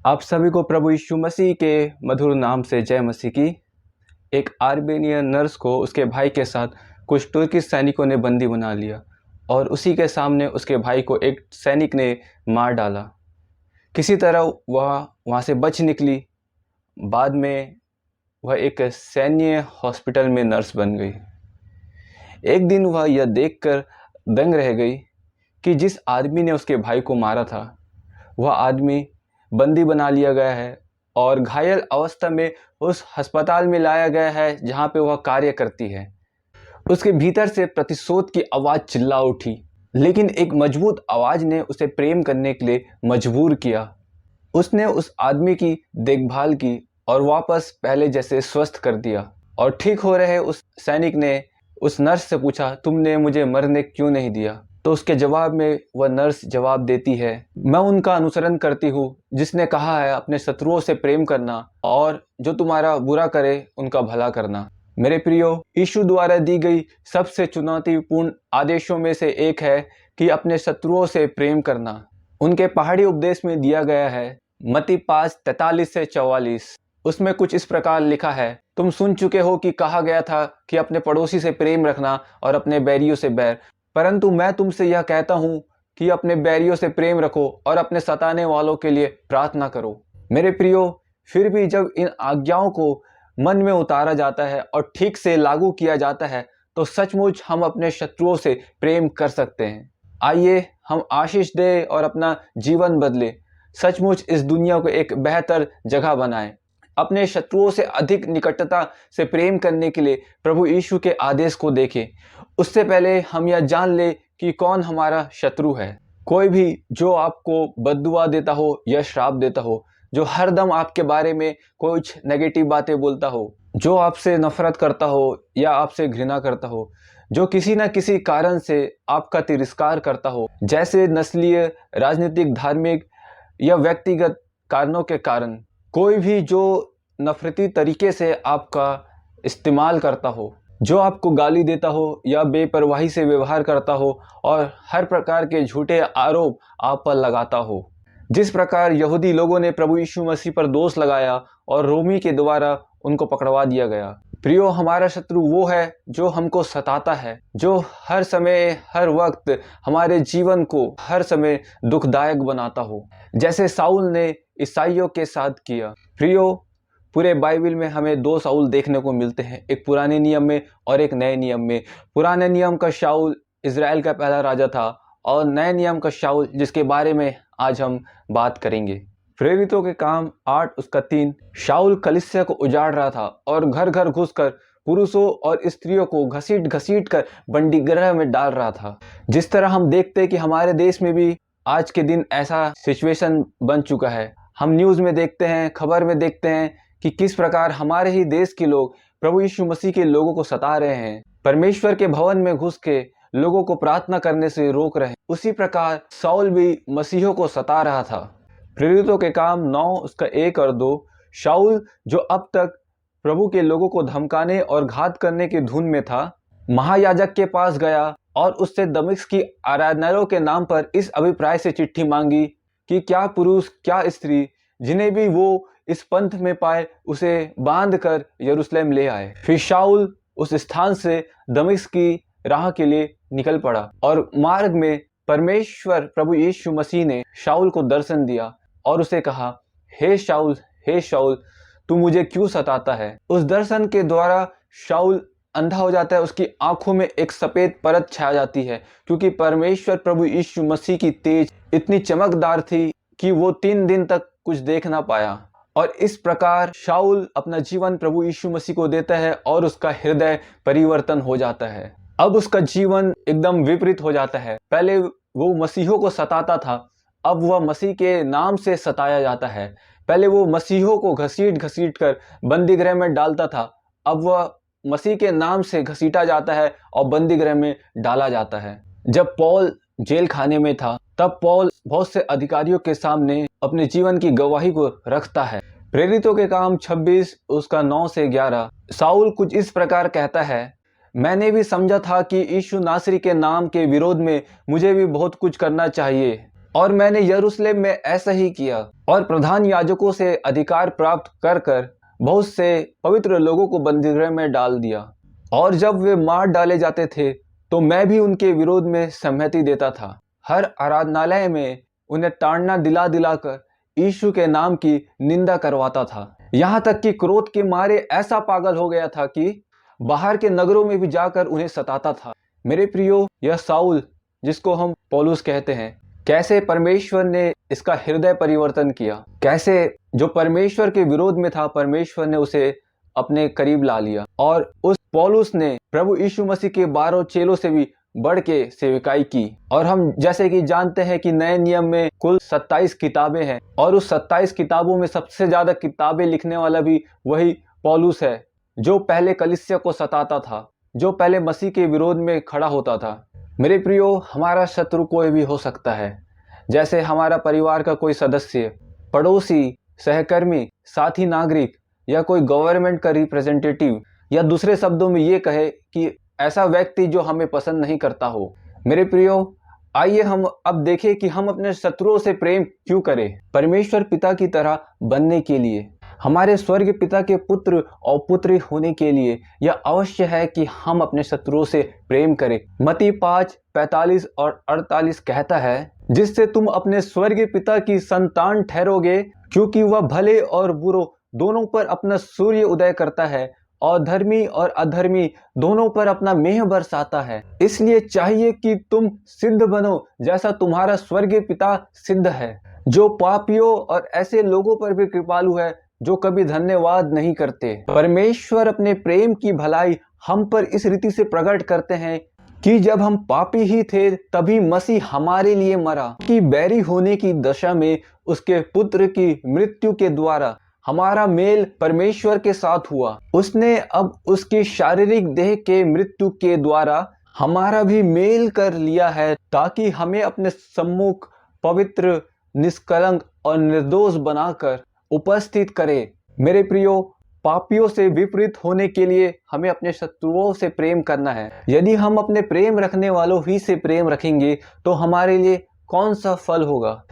आप सभी को प्रभु यीशु मसीह के मधुर नाम से जय मसीह की। एक आर्मेनियन नर्स को उसके भाई के साथ कुछ तुर्की सैनिकों ने बंदी बना लिया और उसी के सामने उसके भाई को एक सैनिक ने मार डाला। किसी तरह वह वहाँ से बच निकली। बाद में वह एक सैन्य हॉस्पिटल में नर्स बन गई। एक दिन वह यह देखकर दंग रह गई कि जिस आदमी ने उसके भाई को मारा था वह आदमी बंदी बना लिया गया है और घायल अवस्था में उस अस्पताल में लाया गया है जहाँ पे वह कार्य करती है। उसके भीतर से प्रतिशोध की आवाज़ चिल्ला उठी, लेकिन एक मजबूत आवाज़ ने उसे प्रेम करने के लिए मजबूर किया। उसने उस आदमी की देखभाल की और वापस पहले जैसे स्वस्थ कर दिया। और ठीक हो रहे उस सैनिक ने उस नर्स से पूछा, तुमने मुझे मरने क्यों नहीं दिया? तो उसके जवाब में वह नर्स जवाब देती है, मैं उनका अनुसरण करती हूँ जिसने कहा है अपने शत्रुओं से प्रेम करना और जो तुम्हारा बुरा करे उनका भला करना। मेरे प्रियो, यीशु द्वारा दी गई सबसे चुनौतीपूर्ण आदेशों में से एक है कि अपने शत्रुओं से प्रेम करना। उनके पहाड़ी उपदेश में दिया गया है मत्ती 5:43 से 44। उसमें कुछ इस प्रकार लिखा है, तुम सुन चुके हो कि कहा गया था कि अपने पड़ोसी से प्रेम रखना और अपने बैरियों से बैर, परंतु मैं तुमसे यह कहता हूँ कि अपने बैरियों से प्रेम रखो और अपने सताने वालों के लिए प्रार्थना करो। मेरे प्रियो, फिर भी जब इन आज्ञाओं को मन में उतारा जाता है और ठीक से लागू किया जाता है तो सचमुच हम अपने शत्रुओं से प्रेम कर सकते हैं। आइए हम आशीष दें और अपना जीवन बदले, सचमुच इस दुनिया को एक बेहतर जगह बनाएं। अपने शत्रुओं से अधिक निकटता से प्रेम करने के लिए प्रभु यीशु के आदेश को देखें। उससे पहले हम यह जान ले कि कौन हमारा शत्रु है। कोई भी जो आपको बद्दुआ देता हो या श्राप देता हो, जो हरदम आपके बारे में कुछ नेगेटिव बातें बोलता हो, जो आपसे नफरत करता हो या आपसे घृणा करता हो, जो किसी न किसी कारण से आपका तिरस्कार करता हो, जैसे नस्लीय, राजनीतिक, धार्मिक या व्यक्तिगत कारणों के कारण, कोई भी जो नफरती तरीके से आपका इस्तेमाल करता हो, जो आपको गाली देता हो या बेपरवाही से व्यवहार करता हो और हर प्रकार के झूठे आरोप आप पर लगाता हो। जिस प्रकार यहूदी लोगों ने प्रभु यीशु मसीह पर दोष लगाया और रोमी के द्वारा उनको पकड़वा दिया गया। प्रियो, हमारा शत्रु वो है जो हमको सताता है, जो हर समय हर वक्त हमारे जीवन को हर समय दुखदायक बनाता हो, जैसे साउल ने ईसाइयों के साथ किया। प्रियो, पूरे बाइबल में हमें दो साउल देखने को मिलते हैं, एक पुराने नियम में और एक नए नियम में। पुराने नियम का शाऊल इजराइल का पहला राजा था और नए नियम का शाऊल जिसके बारे में आज हम बात करेंगे। प्रेरितों के काम 8:3। शाऊल कलीसिया को उजाड़ रहा था और घर घर घुसकर पुरुषों और स्त्रियों को घसीट घसीट कर बंदीगृह में डाल रहा था। जिस तरह हम देखते हैं कि हमारे देश में भी आज के दिन ऐसा सिचुएशन बन चुका है। हम न्यूज़ में देखते हैं, खबर में देखते हैं कि किस प्रकार हमारे ही देश के लोग प्रभु यीशु मसीह के लोगों को सता रहे हैं, परमेश्वर के भवन में घुस के लोगों को प्रार्थना करने से रोक रहे हैं। उसी प्रकार साउल भी मसीहों को सता रहा था। प्रेरितों के काम 9:1 और 2। शाऊल जो अब तक प्रभु के लोगों को धमकाने और घात करने की धुन में था, महायाजक के पास गया और उससे दमिश्क की आराधनालयों के नाम पर इस अभिप्राय से चिट्ठी मांगी कि क्या पुरुष क्या स्त्री जिन्हें भी वो इस पंथ में पाए उसे बांध कर यरूशलेम ले आए। फिर शाऊल उस स्थान से दमिश्क की राह के लिए निकल पड़ा और मार्ग में परमेश्वर प्रभु यीशु मसीह ने शाऊल को दर्शन दिया और उसे कहा, हे शाऊल, हे शाऊल, तू मुझे क्यों सताता है? उस दर्शन के द्वारा शाऊल अंधा हो जाता है, उसकी आंखों में एक सफेद परत छा जाती है, क्योंकि परमेश्वर प्रभु यीशु मसीह की तेज इतनी चमकदार थी कि वो 3 दिन तक कुछ देख ना पाया। और इस प्रकार शाऊल अपना जीवन प्रभु यीशु मसीह को देता है और उसका हृदय परिवर्तन हो जाता है। अब उसका जीवन एकदम विपरीत हो जाता है। पहले वो मसीहों को सताता था, अब वह मसीह के नाम से सताया जाता है। पहले वो मसीहों को घसीट घसीट कर बंदीगृह में डालता था, अब वह मसीह के नाम से घसीटा जाता है और बंदीगृह में डाला जाता है। जब पौल जेल खाने में था तब पौल बहुत से अधिकारियों के सामने अपने जीवन की गवाही को रखता है। प्रेरितों के काम 26:9-11। साउल कुछ इस प्रकार कहता है, मैंने भी समझा था कि यीशु नासरी के नाम के विरोध में मुझे भी बहुत कुछ करना चाहिए, और मैंने यरूशलेम में ऐसा ही किया और प्रधान याजकों से अधिकार प्राप्त कर कर बहुत से पवित्र लोगों को बंदीगृह में डाल दिया। और जब वे मार डाले जाते थे तो मैं भी उनके विरोध में सहमति देता था। हर आराधनालय में उन्हें ताड़ना दिला दिलाकर यीशु के नाम की निंदा करवाता था। यहाँ तक कि क्रोध के मारे ऐसा पागल हो गया था कि बाहर के नगरों में भी जाकर उन्हें सताता था। मेरे प्रियो, यह साउल जिसको हम पौलुस कहते हैं, कैसे परमेश्वर ने इसका हृदय परिवर्तन किया, कैसे जो परमेश्वर के विरोध में था परमेश्वर ने उसे अपने करीब ला लिया। और उस पौलुस ने प्रभु यीशु मसीह के 12 चेलों से भी बढ़ के सेवकाई की। और हम जैसे कि जानते हैं कि नए नियम में कुल 27 किताबें हैं और उस 27 किताबों में सबसे ज्यादा किताबें लिखने वाला भी वही पौलुस है, जो पहले कलीसिया को सताता था, जो पहले मसीह के विरोध में खड़ा होता था। मेरे प्रियो, हमारा शत्रु कोई भी हो सकता है, जैसे हमारा परिवार का कोई सदस्य, पड़ोसी, सहकर्मी, साथी नागरिक या कोई गवर्नमेंट का रिप्रेजेंटेटिव, या दूसरे शब्दों में ये कहे कि ऐसा व्यक्ति जो हमें पसंद नहीं करता हो। मेरे प्रियो, आइए हम अब देखें कि हम अपने शत्रुओं से प्रेम क्यों करें। परमेश्वर पिता की तरह बनने के लिए, हमारे स्वर्ग पिता के पुत्र और पुत्री होने के लिए यह अवश्य है कि हम अपने शत्रुओं से प्रेम करें। मत्ती 5:45 और 48 कहता है, जिससे तुम अपने स्वर्ग पिता की संतान ठहरोगे, क्योंकि वह भले और बुरे दोनों पर अपना सूर्य उदय करता है और धर्मी और अधर्मी दोनों पर अपना मेह बरसाता है। इसलिए चाहिए कि तुम सिद्ध बनो जैसा तुम्हारा स्वर्गीय पिता सिद्ध है, जो पापियों और ऐसे लोगों पर भी कृपालु है जो कभी धन्यवाद नहीं करते। परमेश्वर अपने प्रेम की भलाई हम पर इस रीति से प्रकट करते हैं कि जब हम पापी ही थे तभी मसीह हमारे लिए मरा, कि बैरी होने की दशा में उसके पुत्र की मृत्यु के द्वारा हमारा मेल परमेश्वर के साथ हुआ। उसने अब उसकी शारीरिक देह के मृत्यु के द्वारा हमारा भी मेल कर लिया है, ताकि हमें अपने सम्मुख पवित्र, निष्कलंक और निर्दोष बनाकर उपस्थित करे। मेरे प्रियो, पापियों से विपरीत होने के लिए हमें अपने शत्रुओं से प्रेम करना है। यदि हम अपने प्रेम रखने वालों ही से प्रेम रखेंगे तो हमारे लिए कौन सा फल होगा।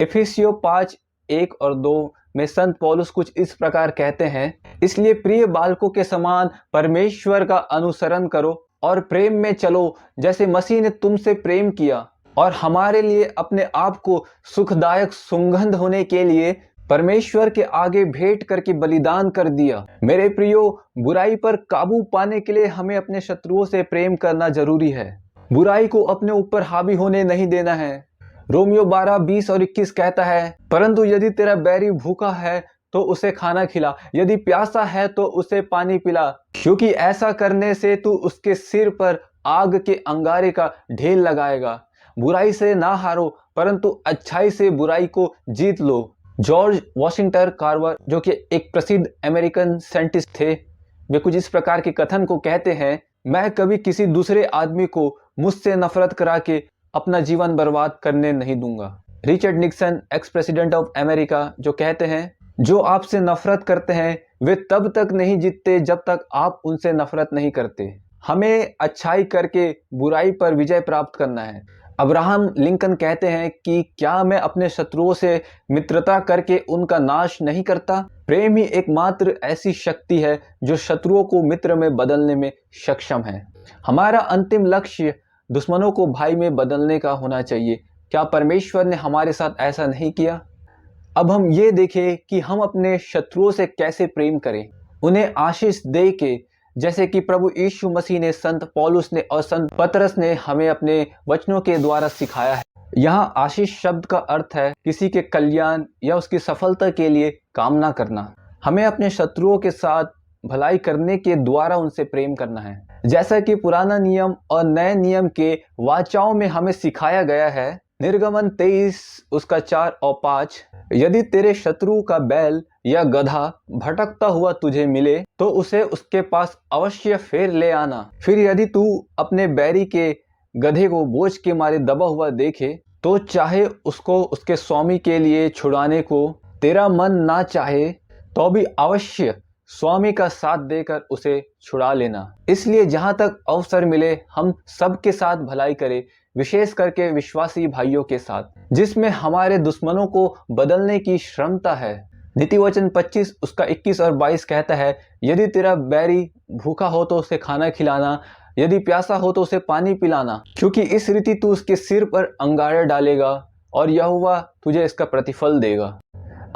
इफिसियों 5:1 और 2 में संत पौलुस कुछ इस प्रकार कहते हैं, इसलिए प्रिय बालकों के समान परमेश्वर का अनुसरण करो और प्रेम में चलो, जैसे मसीह ने तुमसे प्रेम किया और हमारे लिए अपने आप को सुखदायक सुगंध होने के लिए परमेश्वर के आगे भेंट करके बलिदान कर दिया। मेरे प्रियो, बुराई पर काबू पाने के लिए हमें अपने शत्रुओं से प्रेम करना जरूरी है। बुराई को अपने ऊपर हावी होने नहीं देना है। रोमियो 12:20 और 21 कहता है, परंतु यदि तेरा बैरी भूखा है तो उसे खाना खिला, यदि प्यासा है तो उसे पानी पिला, क्योंकि ऐसा करने से तू उसके सिर पर आग के अंगारे का ढेर लगाएगा। बुराई से ना हारो, परंतु अच्छाई से बुराई को जीत लो। जॉर्ज वॉशिंगटन कार्वर, जो कि एक प्रसिद्ध अमेरिकन साइंटिस्ट थे, वे कुछ इस प्रकार के कथन को कहते हैं, मैं कभी किसी दूसरे आदमी को मुझसे नफरत करा के अपना जीवन बर्बाद करने नहीं दूंगा। Richard Nixon, ex president of America, जो कहते हैं, जो आपसे नफरत करते हैं वे तब तक नहीं जीतते जब तक आप उनसे नफरत नहीं करते। हमें अच्छाई करके बुराई पर विजय प्राप्त करना है। अब्राहम लिंकन कहते हैं कि क्या मैं अपने शत्रुओं से मित्रता करके उनका नाश नहीं करता। प्रेम ही एकमात्र ऐसी शक्ति है जो शत्रुओं को मित्र में बदलने में सक्षम है। हमारा अंतिम लक्ष्य दुश्मनों को भाई में बदलने का होना चाहिए। क्या परमेश्वर ने हमारे साथ ऐसा नहीं किया? अब हम ये देखें कि हम अपने शत्रुओं से कैसे प्रेम करें, उन्हें आशीष दे के, जैसे कि प्रभु यीशु मसीह ने, संत पौलुस ने और संत पतरस ने हमें अपने वचनों के द्वारा सिखाया है। यहाँ आशीष शब्द का अर्थ है किसी के कल्याण या उसकी सफलता के लिए कामना करना। हमें अपने शत्रुओं के साथ भलाई करने के द्वारा उनसे प्रेम करना है, जैसा कि पुराना नियम और नए नियम के वाचाओं में हमें सिखाया गया है। निर्गमन 23 उसका 4 और 5, यदि तेरे शत्रु का बैल या गधा भटकता हुआ तुझे मिले तो उसे उसके पास अवश्य फेर ले आना। फिर यदि तू अपने बैरी के गधे को बोझ के मारे दबा हुआ देखे तो चाहे उसको उसके स्वामी के लिए छुड़ाने को तेरा मन ना चाहे तो भी अवश्य स्वामी का साथ देकर उसे छुड़ा लेना। इसलिए जहाँ तक अवसर मिले हम सबके साथ भलाई करें, विशेष करके विश्वासी भाइयों के साथ, जिसमें हमारे दुश्मनों को बदलने की क्षमता है। नीतिवचन 25 उसका 21 और 22 कहता है, यदि तेरा बैरी भूखा हो तो उसे खाना खिलाना, यदि प्यासा हो तो उसे पानी पिलाना, क्योंकि इस रीति तू उसके सिर पर अंगारे डालेगा और यहोवा तुझे इसका प्रतिफल देगा।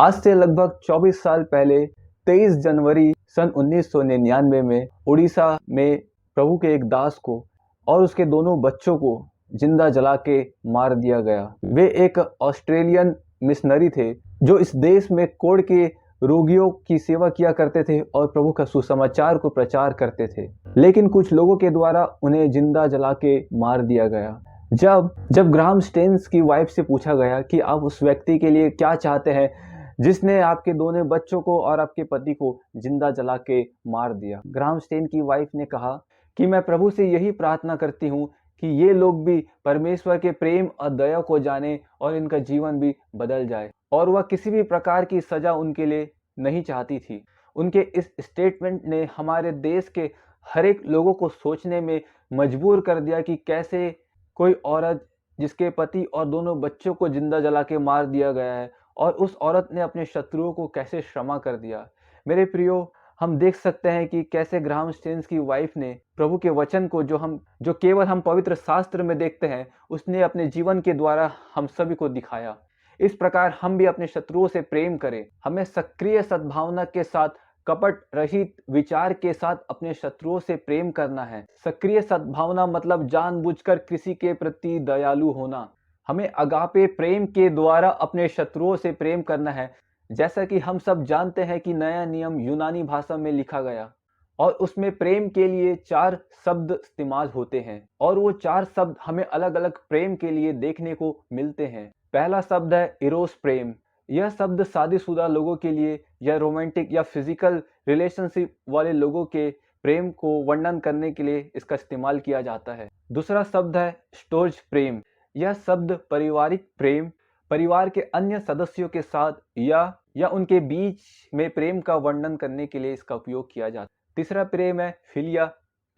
आज से लगभग 24 साल पहले 23 जनवरी सन 1999 में उड़ीसा में प्रभु के एक दास को और उसके दोनों बच्चों को जिंदा जला के मार दिया गया। वे एक ऑस्ट्रेलियन मिशनरी थे जो इस देश में कोढ़ के रोगियों की सेवा किया करते थे और प्रभु का सुसमाचार को प्रचार करते थे, लेकिन कुछ लोगों के द्वारा उन्हें जिंदा जला के मार दिया गया। जब ग्राहम स्टेन्स की वाइफ से पूछा गया कि आप उस व्यक्ति के लिए क्या चाहते हैं जिसने आपके दोनों बच्चों को और आपके पति को जिंदा जला के मार दिया, ग्राहम स्टेन की वाइफ ने कहा कि मैं प्रभु से यही प्रार्थना करती हूँ कि ये लोग भी परमेश्वर के प्रेम और दया को जाने और इनका जीवन भी बदल जाए। और वह किसी भी प्रकार की सजा उनके लिए नहीं चाहती थी। उनके इस स्टेटमेंट ने हमारे देश के हर एक लोगों को सोचने में मजबूर कर दिया कि कैसे कोई औरत जिसके पति और दोनों बच्चों को जिंदा जला के मार दिया गया है और उस औरत ने अपने शत्रुओं को कैसे क्षमा कर दिया। मेरे प्रियो, हम देख सकते हैं कि कैसे ग्राहम स्टेन्स की वाइफ ने प्रभु के वचन को जो केवल हम पवित्र शास्त्र में देखते हैं, उसने अपने जीवन के द्वारा हम सभी को दिखाया। इस प्रकार हम भी अपने शत्रुओं से प्रेम करें। हमें सक्रिय सद्भावना के साथ, कपट रहित विचार के साथ अपने शत्रुओं से प्रेम करना है। सक्रिय सद्भावना मतलब जानबूझकर किसी के प्रति दयालु होना। हमें अगापे प्रेम के द्वारा अपने शत्रुओं से प्रेम करना है। जैसा कि हम सब जानते हैं कि नया नियम यूनानी भाषा में लिखा गया और उसमें प्रेम के लिए 4 शब्द इस्तेमाल होते हैं और वो 4 शब्द हमें अलग अलग प्रेम के लिए देखने को मिलते हैं। पहला शब्द है इरोस प्रेम। यह शब्द शादीशुदा लोगों के लिए या रोमांटिक या फिजिकल रिलेशनशिप वाले लोगों के प्रेम को वर्णन करने के लिए इसका इस्तेमाल किया जाता है। दूसरा शब्द है स्टोर्ज प्रेम। यह शब्द पारिवारिक प्रेम, परिवार के अन्य सदस्यों के साथ या उनके बीच में प्रेम का वर्णन करने के लिए इसका उपयोग किया जाता है। तीसरा प्रेम है फिलिया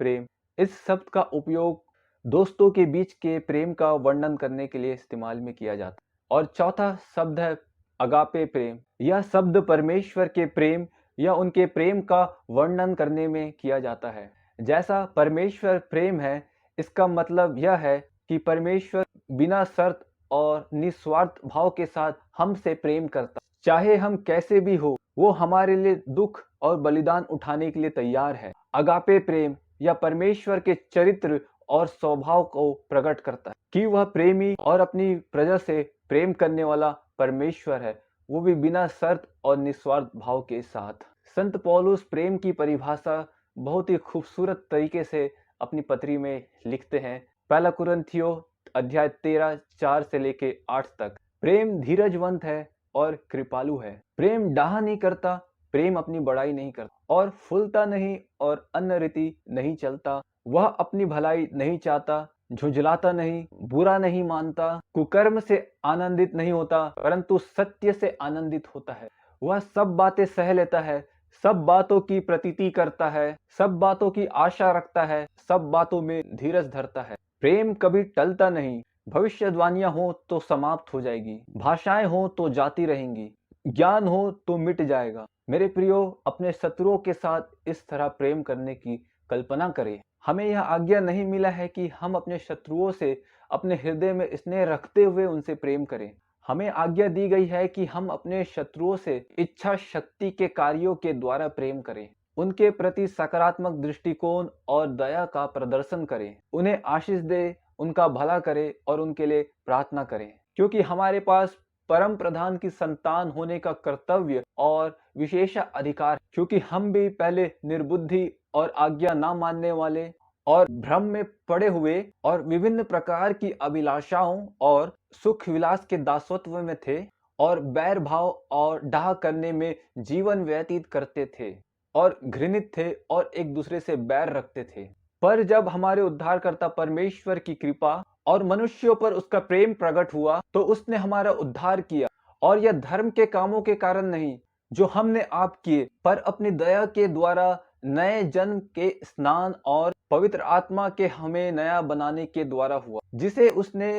प्रेम। इस शब्द का उपयोग दोस्तों के बीच के प्रेम का वर्णन करने के लिए इस्तेमाल में किया जाता है। और चौथा शब्द है अगापे प्रेम। यह शब्द परमेश्वर के प्रेम या उनके प्रेम का वर्णन करने में किया जाता है। जैसा परमेश्वर प्रेम है, इसका मतलब यह है कि परमेश्वर बिना शर्त और निस्वार्थ भाव के साथ हमसे प्रेम करता, चाहे हम कैसे भी हो, वो हमारे लिए दुख और बलिदान उठाने के लिए तैयार है। अगापे प्रेम या परमेश्वर के चरित्र और स्वभाव को प्रकट करता है कि वह प्रेमी और अपनी प्रजा से प्रेम करने वाला परमेश्वर है, वो भी बिना शर्त और निस्वार्थ भाव के साथ। संत पौलुस प्रेम की परिभाषा बहुत ही खूबसूरत तरीके से अपनी पत्री में लिखते हैं। पहला कुरिन्थियों अध्याय 13 4 से लेके 8 तक। प्रेम धीरजवंत है और कृपालु है। प्रेम डाह नहीं करता, प्रेम अपनी बड़ाई नहीं करता और फूलता नहीं और अन्य रीति नहीं चलता। वह अपनी भलाई नहीं चाहता, झुंझलाता नहीं, बुरा नहीं मानता, कुकर्म से आनंदित नहीं होता, परंतु सत्य से आनंदित होता है। वह सब बातें सह लेता है, सब बातों की प्रतीति करता है, सब बातों की आशा रखता है, सब बातों में धीरज धरता है। प्रेम कभी टलता नहीं। भविष्यवाणियां हो तो समाप्त हो जाएगी, भाषाएं हो तो जाती रहेंगी, ज्ञान हो तो मिट जाएगा। मेरे प्रियो, अपने शत्रुओं के साथ इस तरह प्रेम करने की कल्पना करें। हमें यह आज्ञा नहीं मिला है कि हम अपने शत्रुओं से अपने हृदय में स्नेह रखते हुए उनसे प्रेम करें। हमें आज्ञा दी गई है कि हम अपने शत्रुओं से इच्छा शक्ति के कार्यों के द्वारा प्रेम करें, उनके प्रति सकारात्मक दृष्टिकोण और दया का प्रदर्शन करें, उन्हें आशीष दे, उनका भला करें और उनके लिए प्रार्थना करें, क्योंकि हमारे पास परम प्रधान की संतान होने का कर्तव्य और विशेष अधिकार, क्योंकि हम भी पहले निर्बुद्धि और आज्ञा ना मानने वाले और भ्रम में पड़े हुए और विभिन्न प्रकार की अभिलाषाओं और सुख विलास के दासत्व में थे और बैर भाव और डाह करने में जीवन व्यतीत करते थे और घृणित थे और एक दूसरे से बैर रखते थे। पर जब हमारे उद्धारकर्ता परमेश्वर की कृपा और मनुष्यों पर उसका प्रेम प्रकट हुआ, तो उसने हमारा उद्धार किया, और यह धर्म के कामों के कारण नहीं जो हमने आप किए, पर अपनी दया के द्वारा नए जन्म के स्नान और पवित्र आत्मा के हमें नया बनाने के द्वारा हुआ, जिसे उसने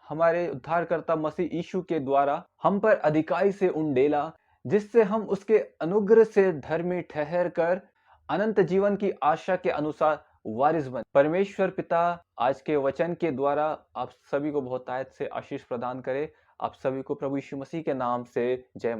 हमारे उद्धारकर्ता मसीह यीशु के द्वारा हम पर अधिकाई से उंडेला, जिससे हम उसके अनुग्रह से धर्मी ठहर कर अनंत जीवन की आशा के अनुसार वारिस बने। परमेश्वर पिता आज के वचन के द्वारा आप सभी को बहुतायत से आशीष प्रदान करे। आप सभी को प्रभु यीशु मसीह के नाम से जय